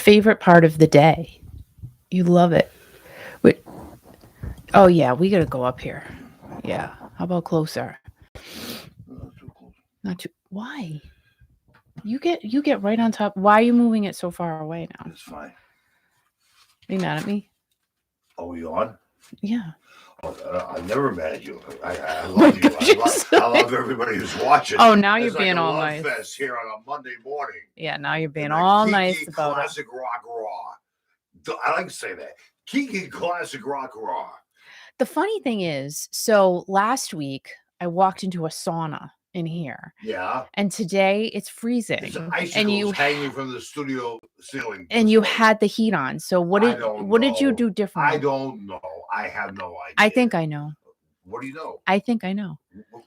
favorite part of the day. You love it. Wait, oh yeah, we gotta go up here. Yeah. How about closer? Not too close. Not too. Why? You get right on top. Why are you moving it so far away now? It's fine. Are you mad at me? Are we on? Yeah. Oh, I'm never mad at you. I Oh my love you. gosh, I love everybody who's watching. Oh, now you're It's like being a all love nice. fest here on a Monday morning. Yeah, now you're being And the all Kiki nice about it. Classic Rock Raw. I like to say that. Kiki Classic Rock Raw. The funny thing is, so last week I walked into a sauna in here, Yeah. and today it's freezing, There's and icicles hanging from the studio ceiling. and this you morning. had the heat on. So what I did don't what did you know. do I differently? don't know. I have no idea. I think I know. What do you know? I think I know.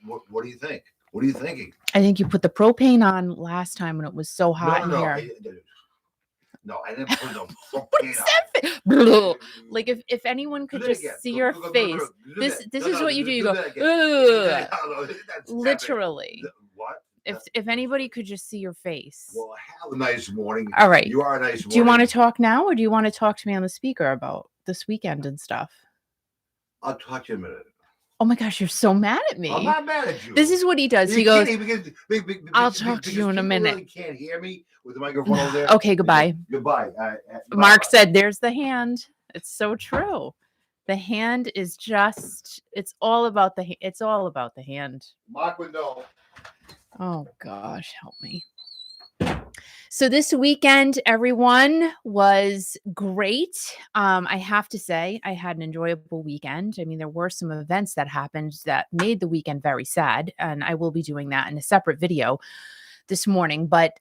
What do you think? What are you thinking? I think you put the propane on last time when it was so hot in here. No, I didn't put no What propane is on. that? Blah. Like if anyone could Do that just again. see Do- your do- do- face, do this that. this No, is no, what you do. You do go, that again. ugh. No, that's Literally. what? If anybody could just see your face. Well, have a nice morning. All right. You are a nice morning. Do you want to talk now, or do you want to talk to me on the speaker about this weekend and stuff? I'll talk to you in a minute. Oh my gosh, you're so mad at me. I'm not mad at you. This is what he does. He goes, I'll talk to you in a minute. Really can't hear me with the microphone over there. Okay, goodbye. Goodbye. Mark said, there's the hand. It's so true. The hand is just, it's all about the hand. Mark would know. Oh gosh, help me. So this weekend, everyone, was great. I have to say, I had an enjoyable weekend. I mean, there were some events that happened that made the weekend very sad, and I will be doing that in a separate video this morning. But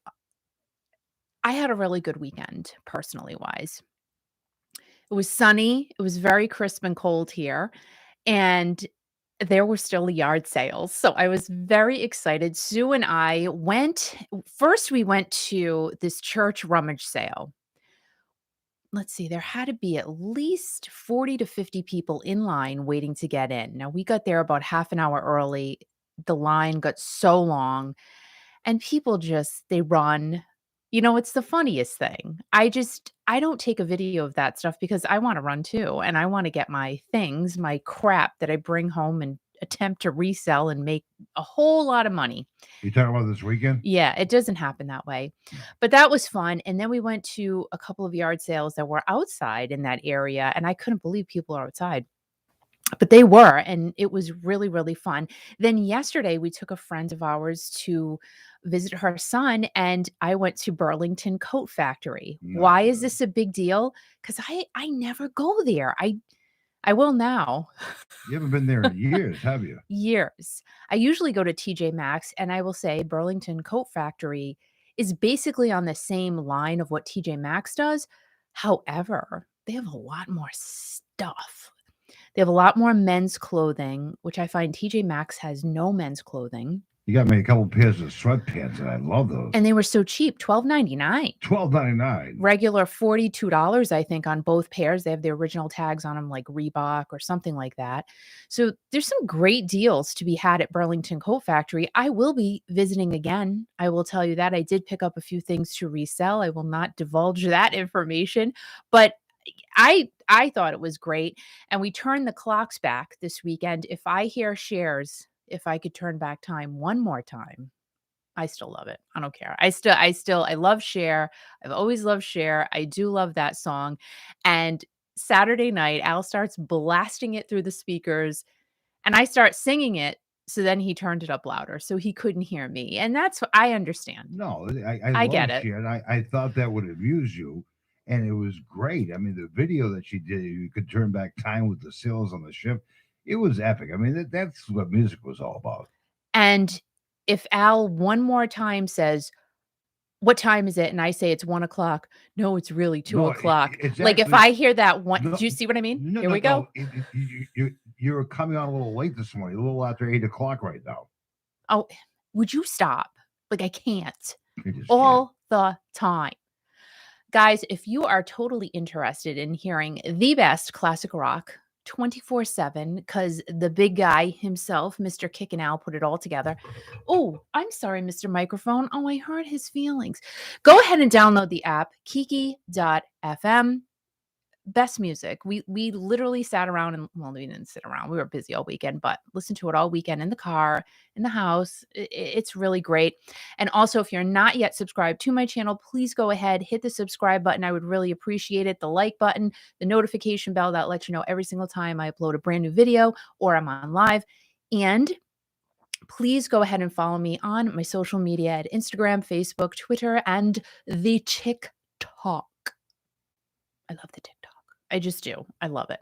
I had a really good weekend, personally wise. It was sunny. It was very crisp and cold here, and there were still yard sales. So I was very excited. Sue and I we went to this church rummage sale. Let's see, there had to be at least 40 to 50 people in line waiting to get in. Now we got there about half an hour early. The line got so long, and people they run. You know, it's the funniest thing. I don't take a video of that stuff because I want to run too. And I want to get my things, my crap that I bring home and attempt to resell and make a whole lot of money. You talking about this weekend? Yeah, it doesn't happen that way. But that was fun. And then we went to a couple of yard sales that were outside in that area. And I couldn't believe people are outside. But they were, and it was really, really fun. Then yesterday, we took a friend of ours to visit her son, and I went to Burlington Coat Factory. Why is this a big deal? Because I never go there. I will now. You haven't been there in years, have you? Years. I usually go to TJ Maxx, and I will say Burlington Coat Factory is basically on the same line of what TJ Maxx does. However, they have a lot more stuff. They have a lot more men's clothing, which I find TJ Maxx has no men's clothing. You got me a couple pairs of sweatpants, and I love those. And they were so cheap, $12.99. $12.99. Regular $42, I think, on both pairs. They have the original tags on them, like Reebok or something like that. So there's some great deals to be had at Burlington Coat Factory. I will be visiting again. I will tell you that. I did pick up a few things to resell. I will not divulge that information, but I thought it was great. And we turned the clocks back this weekend. If I hear shares, if I could turn back time one more time, I still love it. I don't care. I love Cher. I've always loved Cher. I do love that song. And Saturday night, Al starts blasting it through the speakers, and I start singing it. So then he turned it up louder so he couldn't hear me. And that's what I understand. No, I get love it. Cher, and I thought that would amuse you. And it was great. I mean, the video that she did, you could turn back time with the sails on the ship. It was epic. I mean, that's what music was all about. And if Al one more time says, what time is it? And I say it's 1 o'clock. No, it's really 2 o'clock. Like if I hear that one, do you see what I mean? Here we go. You're coming on a little late this morning, a little after 8 o'clock right now. Oh, would you stop? Like I can't all the time. Guys, if you are totally interested in hearing the best classic rock 24/7 because the big guy himself, Mr. Kickin' Al, put it all together. Oh, I'm sorry, Mr. Microphone. Oh, I hurt his feelings. Go ahead and download the app, Kiki.fm. Best music. We literally sat around and well, we didn't sit around. We were busy all weekend, but listened to it all weekend in the car, in the house. It's really great. And also, if you're not yet subscribed to my channel, please go ahead, hit the subscribe button. I would really appreciate it. The like button, the notification bell that lets you know every single time I upload a brand new video or I'm on live. And please go ahead and follow me on my social media at Instagram, Facebook, Twitter, and the TikTok. I love the TikTok. I just do. I love it.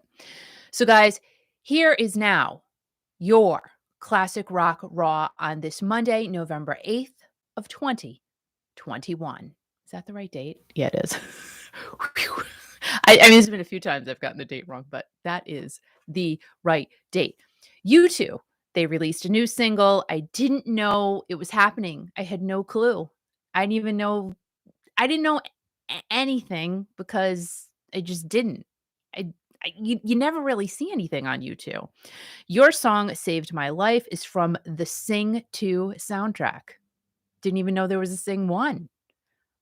So, guys, here is now your Classic Rock Raw on this Monday, November 8th of 2021. Is that the right date? Yeah, it is. I mean, there's been a few times I've gotten the date wrong, but that is the right date. U2, they released a new single. I didn't know it was happening. I had no clue. I didn't know anything because I just didn't. You never really see anything on YouTube. Your song Saved My Life is from the Sing 2 soundtrack. Didn't even know there was a Sing 1,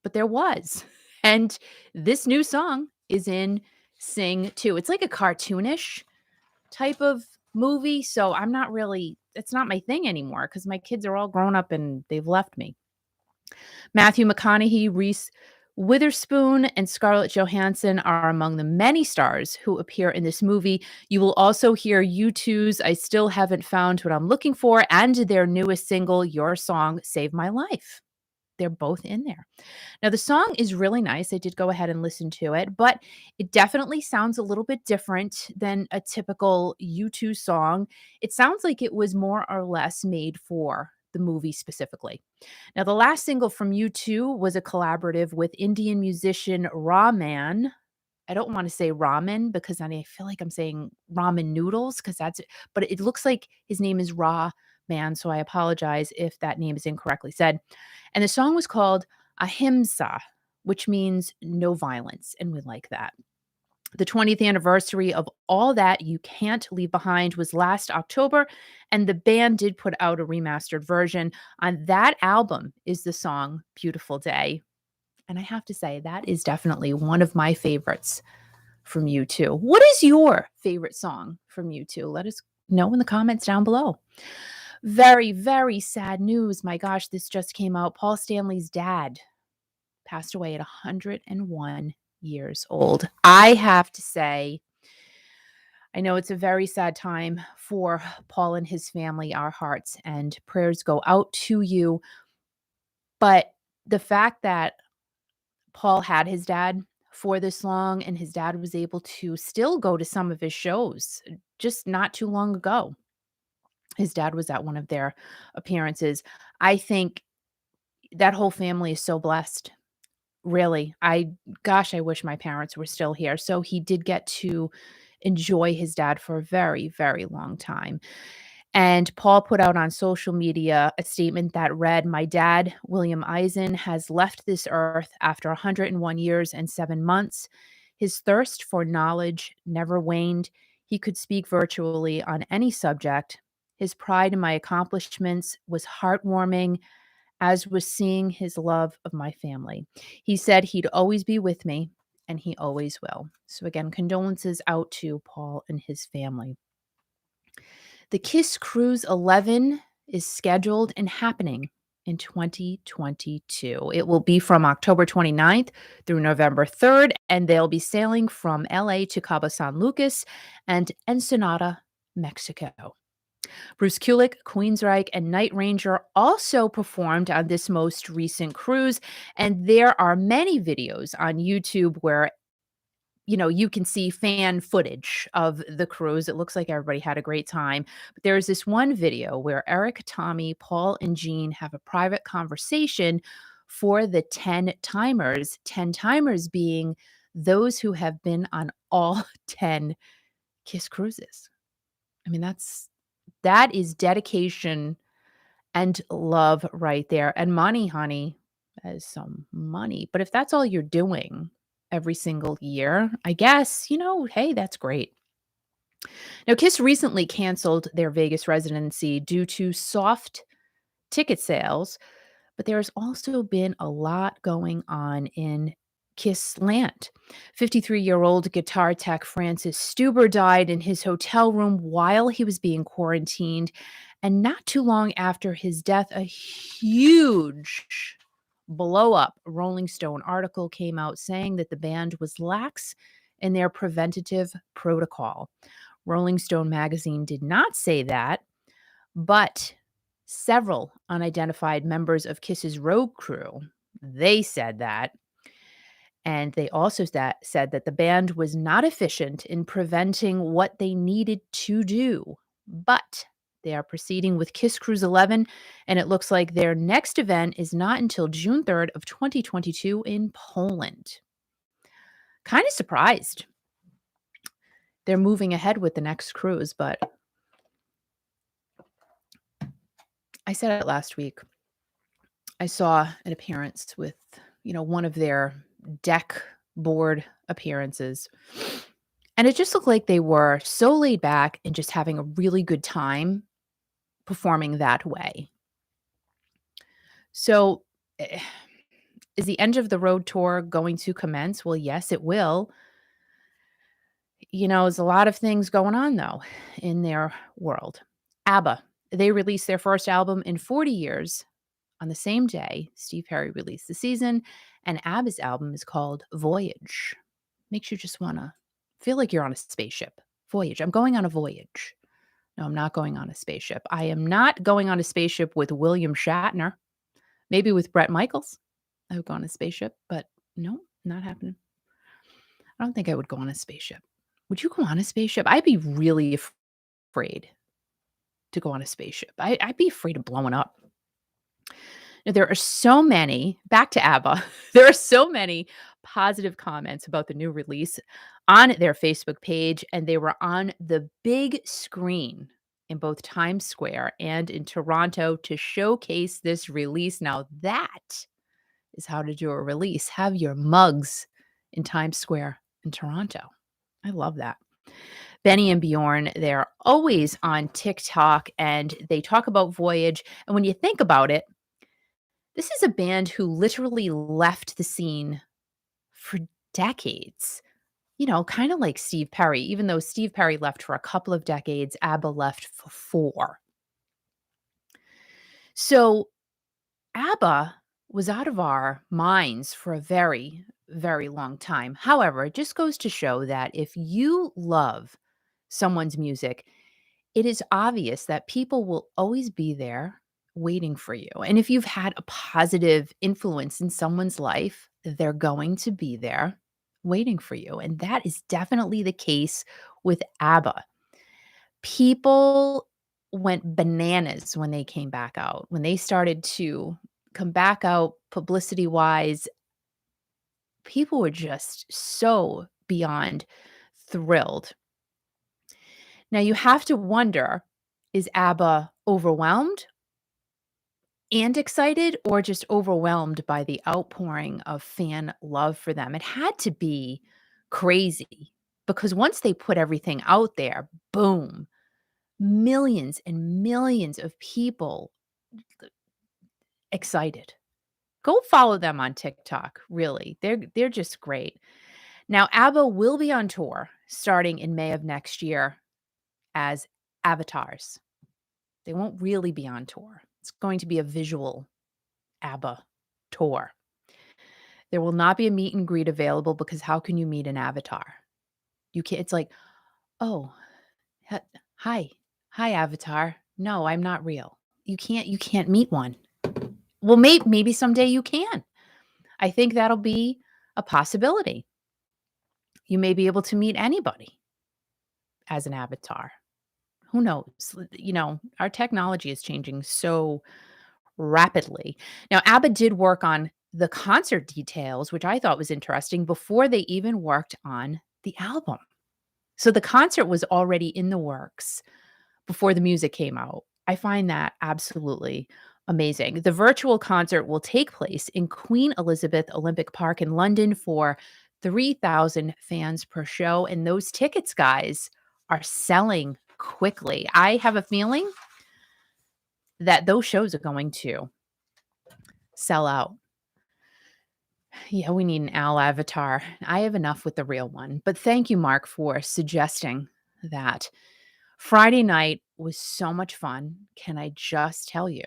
but there was. And this new song is in Sing 2. It's like a cartoonish type of movie, so it's not my thing anymore because my kids are all grown up and they've left me. Matthew McConaughey, Reese Witherspoon, and Scarlett Johansson are among the many stars who appear in this movie. You will also hear U2's I Still Haven't Found What I'm Looking For and their newest single, Your Song, Save My Life. They're both in there. Now, the song is really nice. I did go ahead and listen to it, but it definitely sounds a little bit different than a typical U2 song. It sounds like it was more or less made for the movie specifically. Now, the last single from U2 was a collaborative with Indian musician Rahman. I don't want to say ramen because I feel like I'm saying ramen noodles because but it looks like his name is Rahman, so I apologize if that name is incorrectly said. And the song was called Ahimsa, which means no violence, and we like that. The 20th anniversary of All That You Can't Leave Behind was last October, and the band did put out a remastered version. On that album is the song Beautiful Day. And I have to say, that is definitely one of my favorites from U2. What is your favorite song from U2? Let us know in the comments down below. Very, very sad news. My gosh, this just came out. Paul Stanley's dad passed away at 101 years old. I have to say, I know it's a very sad time for Paul and his family. Our hearts and prayers go out to you. But the fact that Paul had his dad for this long and his dad was able to still go to some of his shows just not too long ago. His dad was at one of their appearances. I think that whole family is so blessed. Really, I wish my parents were still here. So he did get to enjoy his dad for a very, very long time. And Paul put out on social media a statement that read, "My dad, William Eisen, has left this earth after 101 years and 7 months. His thirst for knowledge never waned. He could speak virtually on any subject. His pride in my accomplishments was heartwarming, as was seeing his love of my family. He said he'd always be with me, and he always will." So again, condolences out to Paul and his family. The Kiss Cruise 11 is scheduled and happening in 2022. It will be from October 29th through November 3rd, and they'll be sailing from LA to Cabo San Lucas and Ensenada, Mexico. Bruce Kulick, Queensryche, and Night Ranger also performed on this most recent cruise, and there are many videos on YouTube where you can see fan footage of the cruise. It looks like everybody had a great time. But there's this one video where Eric, Tommy, Paul, and Gene have a private conversation for the 10 timers, 10 timers being those who have been on all 10 Kiss cruises. I mean, that is dedication and love right there. And money, honey, that is some money. But if that's all you're doing every single year, I guess, hey, that's great. Now, Kiss recently canceled their Vegas residency due to soft ticket sales, but there's also been a lot going on in Kiss land. 53-year-old guitar tech Francis Stuber died in his hotel room while he was being quarantined. And not too long after his death, a huge blow up Rolling Stone article came out saying that the band was lax in their preventative protocol. Rolling Stone magazine did not say that, but several unidentified members of Kiss's road crew, they said that. And they also said that the band was not efficient in preventing what they needed to do. But they are proceeding with Kiss Cruise 11, and it looks like their next event is not until June 3rd of 2022 in Poland. Kind of surprised. They're moving ahead with the next cruise, but I said it last week. I saw an appearance with, one of their deck board appearances. And it just looked like they were so laid back and just having a really good time performing that way. So, is the end of the road tour going to commence? Well, yes, it will. There's a lot of things going on, though, in their world. ABBA, they released their first album in 40 years on the same day Steve Perry released The Season, and ABBA's album is called Voyage. Makes you just want to feel like you're on a spaceship. Voyage. I'm going on a voyage. No, I'm not going on a spaceship. I am not going on a spaceship with William Shatner. Maybe with Bret Michaels. I would go on a spaceship, but no, not happening. I don't think I would go on a spaceship. Would you go on a spaceship? I'd be really afraid to go on a spaceship. I'd be afraid of blowing up. Now, there are so many, back to ABBA, there are so many positive comments about the new release on their Facebook page, and they were on the big screen in both Times Square and in Toronto to showcase this release. Now, that is how to do a release. Have your mugs in Times Square in Toronto. I love that. Benny and Bjorn, they're always on TikTok, and they talk about Voyage. And when you think about it, this is a band who literally left the scene for decades. Kind of like Steve Perry. Even though Steve Perry left for a couple of decades, ABBA left for 4. So ABBA was out of our minds for a very, very long time. However, it just goes to show that if you love someone's music, it is obvious that people will always be there waiting for you. And if you've had a positive influence in someone's life, they're going to be there waiting for you. And that is definitely the case with ABBA. People went bananas when they came back out. When they started to come back out publicity-wise, people were just so beyond thrilled. Now, you have to wonder, is ABBA overwhelmed and excited, or just overwhelmed by the outpouring of fan love for them? It had to be crazy, because once they put everything out there, boom, millions and millions of people excited. Go follow them on TikTok, really. They're just great. Now, ABBA will be on tour starting in May of next year as avatars. They won't really be on tour. It's going to be a visual ABBA tour. There will not be a meet and greet available, because how can you meet an avatar? You can't. It's like, oh, hi, avatar. No, I'm not real. You can't meet one. Well, maybe someday you can. I think that'll be a possibility. You may be able to meet anybody as an avatar. Who knows? Our technology is changing so rapidly. Now, ABBA did work on the concert details, which I thought was interesting, before they even worked on the album. So the concert was already in the works before the music came out. I find that absolutely amazing. The virtual concert will take place in Queen Elizabeth Olympic Park in London for 3,000 fans per show. And those tickets, guys, are selling quickly. I have a feeling that those shows are going to sell out. Yeah, we need an Al avatar. I have enough with the real one. But thank you, Mark, for suggesting that. Friday night was so much fun. Can I just tell you?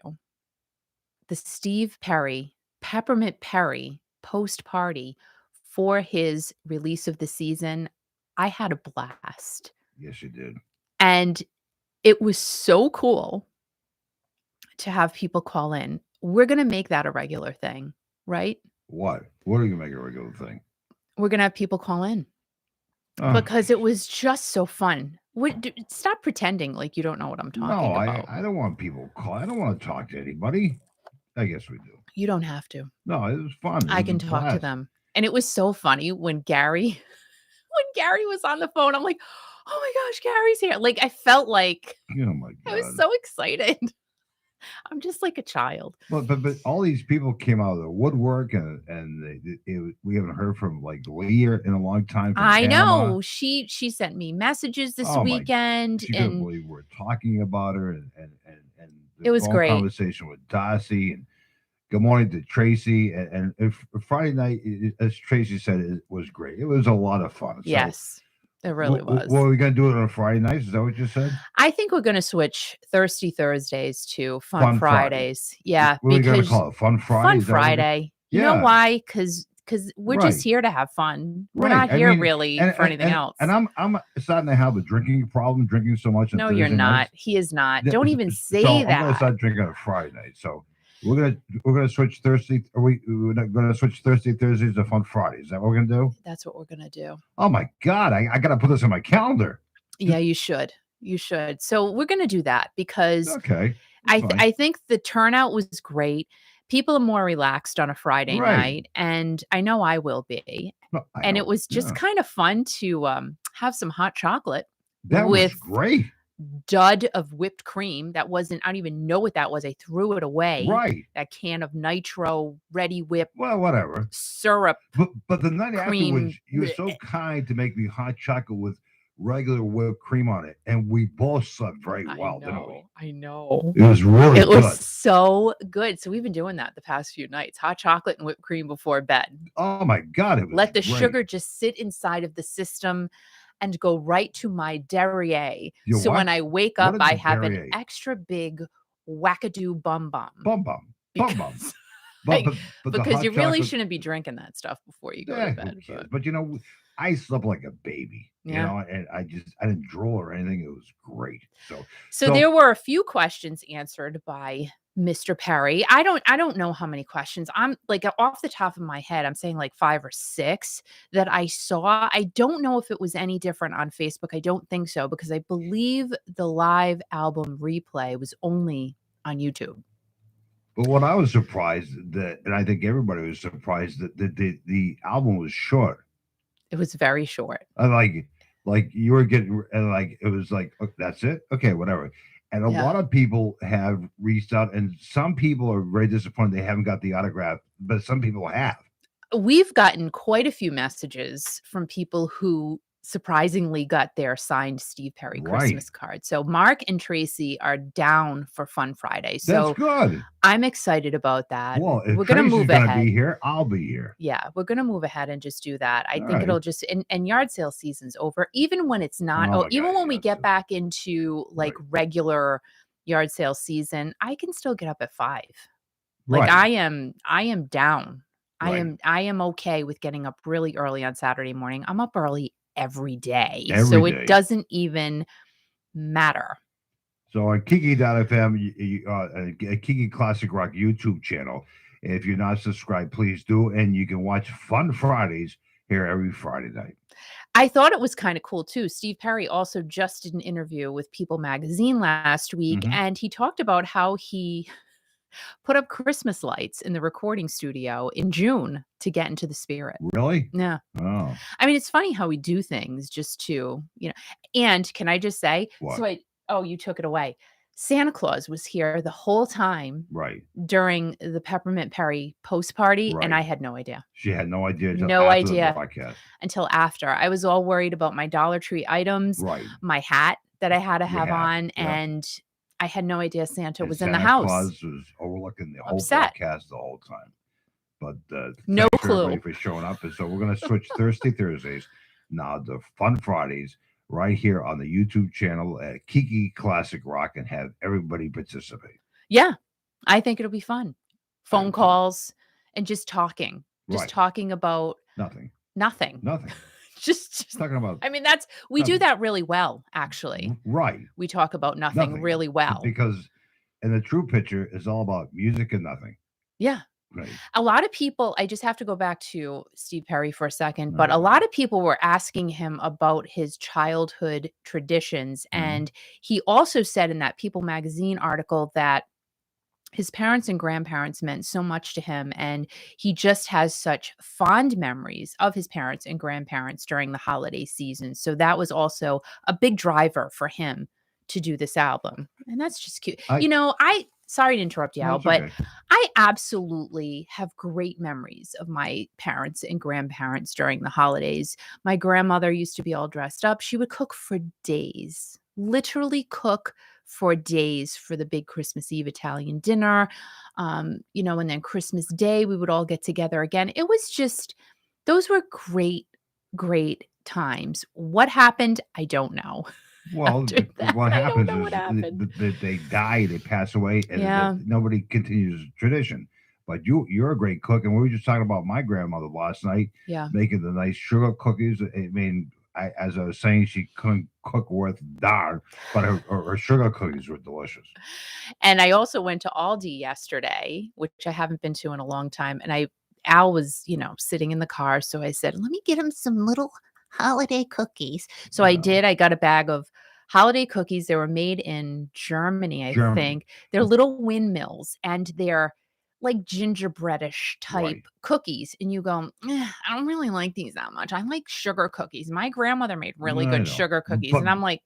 The Steve Perry, Peppermint Perry post party for his release of the season, I had a blast. Yes, you did. And it was so cool to have people call in. We're going to make that a regular thing, right? What? What are you gonna make a regular thing? We're going to have people call in Oh, because it was just so fun. Stop pretending like you don't know what I'm talking no, about. I don't want people call. I don't want to talk to anybody. I guess we do. You don't have to. No, it was fun. It I was can a talk to blast. them. And it was so funny when Gary was on the phone. I'm like, oh my gosh, Gary's here. Like I felt like Oh my I god! was so excited. I'm just like a child. But all these people came out of the woodwork, and we haven't heard from like Leah in a long time. From I Panama. know. She sent me messages this Oh my! weekend, She couldn't and believe we were talking about her, and the it was phone great. conversation with Darcy, and good morning to Tracy, and Friday night, as Tracy said, it was great. It was a lot of fun. So, Yes, it really was. Well, are we gonna do it on Friday nights? Is that what you said? I think we're going to switch Thirsty Thursdays to Fun Fridays. Yeah, What are we gonna because call it? Fun Friday. Fun Is that what we're- Friday. You know Yeah. why? Because we're Right. just here to have fun. We're Right. not I here mean, really for anything else. And I'm starting to have a drinking problem, drinking so much. On No, you're Thursday not. nights. He is not. Th- Don't even so say I'm gonna that. start drinking on a Friday night. So we're gonna switch Thursday. We're not gonna switch Thursday Thursdays to Fun Fridays. Is that what we're gonna do? That's what we're going to do. Oh my god! I gotta put this on my calendar. Yeah, you should. You should. So we're going to do that because Okay. That's fine. I think the turnout was great. People are more relaxed on a Friday Right. night, and I know I will be. No, I And know. it was just Yeah. kind of fun to have some hot chocolate That with was great. dud of whipped cream. That wasn't, I don't even know what that was. I threw it away. Right. That can of nitro ready whip Well, whatever. syrup. But the night Cream. afterwards, you were so kind to make me hot chocolate with regular whipped cream on it, and we both slept very well, didn't we? I know. It was really It was good. so good. So we've been doing that the past few nights. Hot chocolate and whipped cream before bed. Oh my god! It was Let the great. sugar just sit inside of the system and go right to my derriere. Your So what? when I wake What up, is I a have derriere? an extra big wackadoo bum bum. Bum bum. Because, But the because hot you really chocolate- shouldn't be drinking that stuff before you go Yeah, to who bed. cares? But But you know, I slept like a baby. You Yeah. know, and I didn't drool or anything. It was great. So So- there were a few questions answered by Mr. Perry. I don't know how many questions. I'm like off the top of my head, I'm saying like 5 or 6 that I saw. I don't know if it was any different on Facebook. I don't think so, because I believe the live album replay was only on YouTube. But what I was surprised that, and I think everybody was surprised that the album was short. It was very short. Like you were getting, and like it was like, "Oh, that's it, okay, whatever." And a Yeah. lot of people have reached out, and some people are very disappointed they haven't got the autograph, but some people have. We've gotten quite a few messages from people who surprisingly got their signed Steve Perry Right. Christmas card. So Mark and Tracy are down for Fun Friday. That's So good. I'm excited about that. Well, if We're going to Tracy's move gonna ahead. be here, I'll be here. Yeah, we're going to move ahead and just do that. I All think right. it'll just, and yard sale season's over. Even when it's not, Oh my even God, when we yard get sale. back into like regular yard sale season, I can still get up at 5. Like Right. I am down. Right. I am okay with getting up really early on Saturday morning. I'm up early every day. Every so day. it doesn't even matter. So on Kiki.fm, Kiki Classic Rock YouTube channel. If you're not subscribed, please do, and you can watch Fun Fridays here every Friday night. I thought it was kind of cool too. Steve Perry also just did an interview with People Magazine last week, Mhm. and he talked about how he put up Christmas lights in the recording studio in June to get into the spirit. Really? Yeah. Oh, I mean, it's funny how we do things just to, and can I just say, What? you took it away. Santa Claus was here the whole time Right. during the Peppermint Perry post party, and I Right. had no idea. She had no idea until No after the idea broadcast. until after. I was all worried about my Dollar Tree items, Right. my hat that I had to Your have hat. on, Yep. and I had no idea Santa And was in the Santa house. Claus was overlooking the whole Upset. broadcast the whole time. But No thanks for everybody clue. for showing up. And so we're going to switch Thirsty Thursdays now to Fun Fridays right here on the YouTube channel at Kiki Classic Rock and have everybody participate. Yeah, I think it'll be fun. Phone too. calls and just talking. Just Right. talking about Nothing. nothing. Nothing. Just Talking about I mean, we do nothing. that really well, actually. Right. We talk about nothing really well. Because in the true picture is all about music and nothing. Yeah. Right. A lot of people, I just have to go back to Steve Perry for a second, but a Right. lot of people were asking him about his childhood traditions. Mhm. And he also said in that People magazine article that his parents and grandparents meant so much to him, and he just has such fond memories of his parents and grandparents during the holiday season. So that was also a big driver for him to do this album. And that's just cute. Sorry to interrupt you, No, Al, it's but okay. I absolutely have great memories of my parents and grandparents during the holidays. My grandmother used to be all dressed up. She would cook for days, literally cook for days for the big Christmas Eve Italian dinner. And then Christmas Day, we would all get together again. It was just, those were great, great times. What happened? I don't know. Well, After that, what I don't happens know is what happened. they die, they pass away, and Yeah. nobody continues the tradition. But you're a great cook, and we were just talking about my grandmother last night, Yeah. making the nice sugar cookies. I mean, as I was saying, she couldn't cook worth darn, but her sugar cookies were delicious. And I also went to Aldi yesterday, which I haven't been to in a long time. And Al was, sitting in the car. So I said, let me get him some little holiday cookies. So I Yeah. did. I got a bag of holiday cookies. They were made in Germany, I Germany. think. They're little windmills and they're like gingerbreadish type Right. cookies. And you go, I don't really like these that much. I like sugar cookies. My grandmother made really I good know. sugar cookies. But- And I'm like,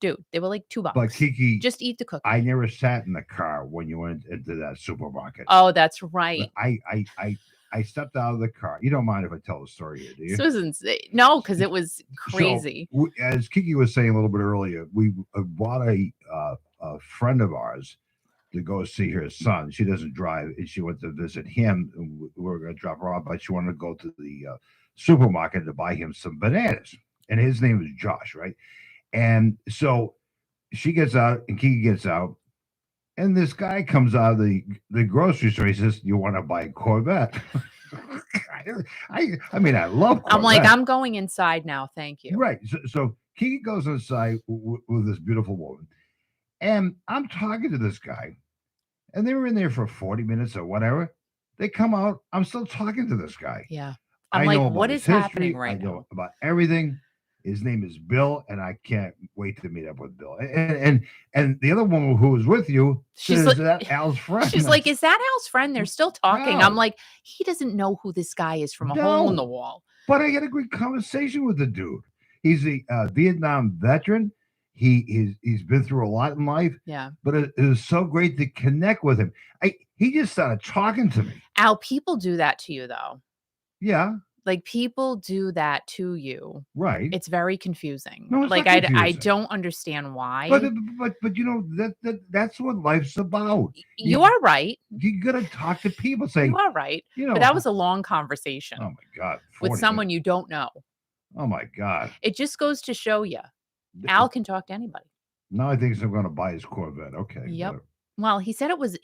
dude, they were like $2. But Kiki, Just eat the cookie. I never sat in the car when you went into that supermarket. Oh, that's right. I stepped out of the car. You don't mind if I tell the story here, do you? This was insane. No, because it was crazy. So, as Kiki was saying a little bit earlier, we brought a friend of ours to go see her son. She doesn't drive, and she went to visit him. And we were going to drop her off, but she wanted to go to the supermarket to buy him some bananas. And his name is Josh, right? And so she gets out, and Kiki gets out, and this guy comes out of the grocery store. He says, "You want to buy a Corvette?" I mean, I love Corvette. I'm like, I'm going inside now. Thank you. Right. So Kiki goes inside with this beautiful woman, and I'm talking to this guy, and they were in there for 40 minutes or whatever. They come out. I'm still talking to this guy. Yeah. I I'm know like, about what his is happening history. right I know now? about everything. His name is Bill, and I can't wait to meet up with Bill. And the other woman who was with you, She's is like- that Al's friend? She's like, is that Al's friend? They're still talking. No. I'm like, he doesn't know who this guy is from a hole in No. the wall. But I had a great conversation with the dude. He's a Vietnam veteran. He's been through a lot in life. Yeah. But it was so great to connect with him. He just started talking to me. Al, people do that to you though. Yeah, Like people do that to you. right. It's very confusing. No, it's like not I confusing. don't understand why. But you know that's what life's about. You are right. You gotta talk to people. Say, You are right. you know, But that was a long conversation oh my god, with 40 someone minutes. you don't know. Oh my god. It just goes to show you. Al can talk to anybody. Now I think I'm going to buy his Corvette. Okay. Yep. whatever. Well, he said it was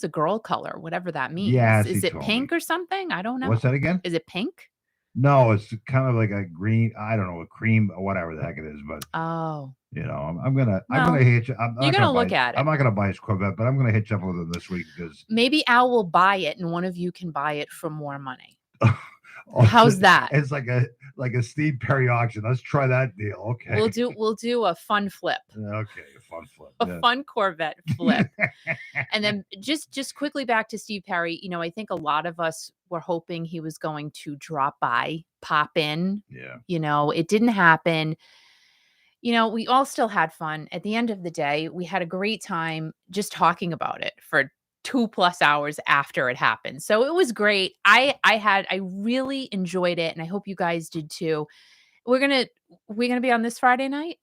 a girl color, whatever that means. Yes, Is he it told pink me. or something? I don't know. What's that again? Is it pink? No, it's kind of like a green. I don't know, a cream or whatever the heck it is. But Oh. you know, I'm gonna Well, hitch. I'm not you're gonna buy look at it. I'm not gonna buy his Corvette, but I'm gonna hitch up with him this week because Maybe Al will buy it and one of you can buy it for more money. oh, How's that? It's like a Steve Perry auction. Let's try that deal. Okay. We'll do a fun flip. Okay, a fun flip. A yeah. fun Corvette flip. And then just quickly back to Steve Perry, I think a lot of us were hoping he was going to drop by, pop in. Yeah. It didn't happen. we all still had fun. At the end of the day, we had a great time just talking about it for 2+ hours after it happened. So it was great. I really enjoyed it, and I hope you guys did too. We're gonna be on this Friday night?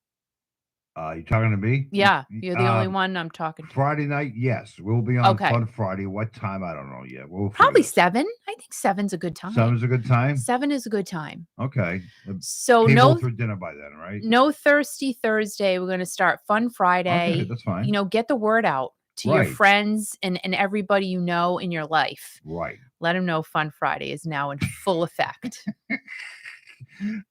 You talking to me? Yeah, you're the only one I'm talking to. Friday night, yes, we'll be on Okay. Fun Friday. What time? I don't know yet. We'll figure Probably this. 7. I think 7's a good time. 7's a good time. 7 is a good time. Okay. So Table for dinner by then, right? no Thirsty Thursday. We're gonna start Fun Friday. Okay, that's fine. Get the word out to your Right. friends and everybody you know in your life. Right. Let them know Fun Friday is now in full effect.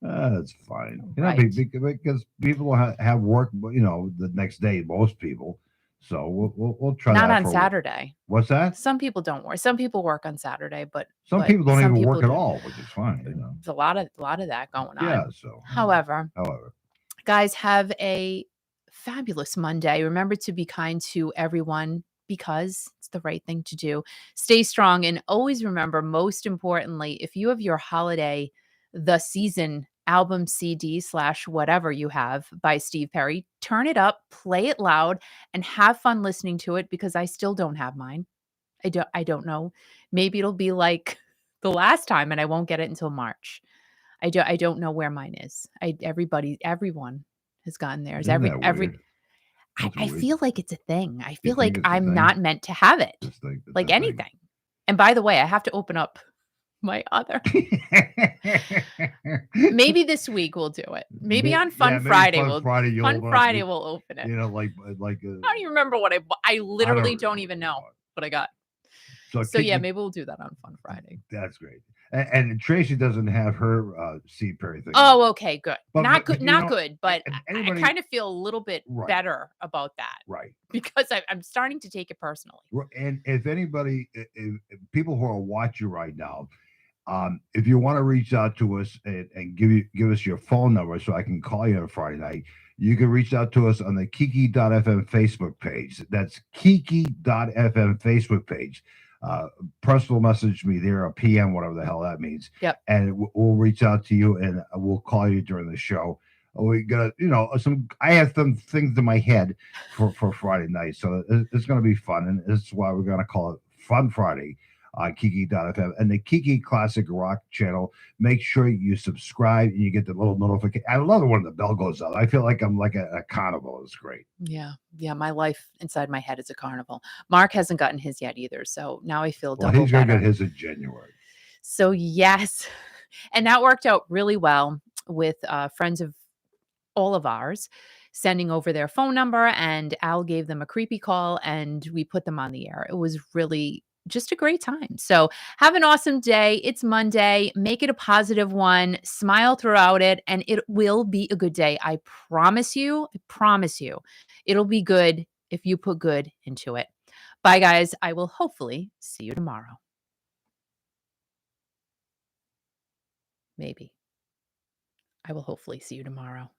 That's fine. Right. Because people will have work, the next day. Most people. So we'll try Not that on for Saturday. What's that? Some people don't work. Some people work on Saturday, but Some people don't some even work at do. all, which is fine. There's a lot of that going on. Yeah. So. However, However. guys, have a fabulous Monday. Remember to be kind to everyone because it's the right thing to do. Stay strong and always remember, most importantly, if you have your holiday, the season album CD/whatever you have by Steve Perry, turn it up, play it loud, and have fun listening to it because I still don't have mine. I don't know. Maybe it'll be like the last time and I won't get it until March. I don't know where mine is. Everyone has gotten theirs. Isn't that weird? I That's weird. feel like it's a thing. I You feel think like it's a I'm thing? not meant to have it. Just think it's Like a thing. anything. And by the way, I have to open up my other. Maybe this week we'll do it. Maybe on Fun Friday Fun Friday you'll open up, we'll open it. like I don't even remember what I bought. I literally don't even know what I got. So yeah, maybe we'll do that on Fun Friday. That's great. And Tracy doesn't have her Steve Perry thing. Oh, okay, good. But- not but, good, you not know, good, but anybody- I kind of feel a little bit Right. better about that Right. because I'm starting to take it personally. And if anybody, if people who are watching right now, if you want to reach out to us and give us your phone number so I can call you on Friday night, you can reach out to us on the Kiki.fm Facebook page. That's Kiki.fm Facebook page. Personal message me there, a PM, whatever the hell that means. Yep. And we'll reach out to you and we'll call you during the show. We got, I have some things in my head for Friday night. So it's going to be fun. And this is why we're going to call it Fun Friday on Kiki.fm and the Kiki Classic Rock channel. Make sure you subscribe and you get the little notification. I love it when the bell goes up. I feel like I'm like a carnival. It's great. Yeah. My life inside my head is a carnival. Mark hasn't gotten his yet either. So now I feel double He's going to better. get his in January. So yes. And that worked out really well with friends of all of ours sending over their phone number, and Al gave them a creepy call and we put them on the air. It was really just a great time. So have an awesome day. It's Monday. Make it a positive one. Smile throughout it, and it will be a good day. I promise you. I promise you. It'll be good if you put good into it. Bye, guys. I will hopefully see you tomorrow. Maybe. I will hopefully see you tomorrow.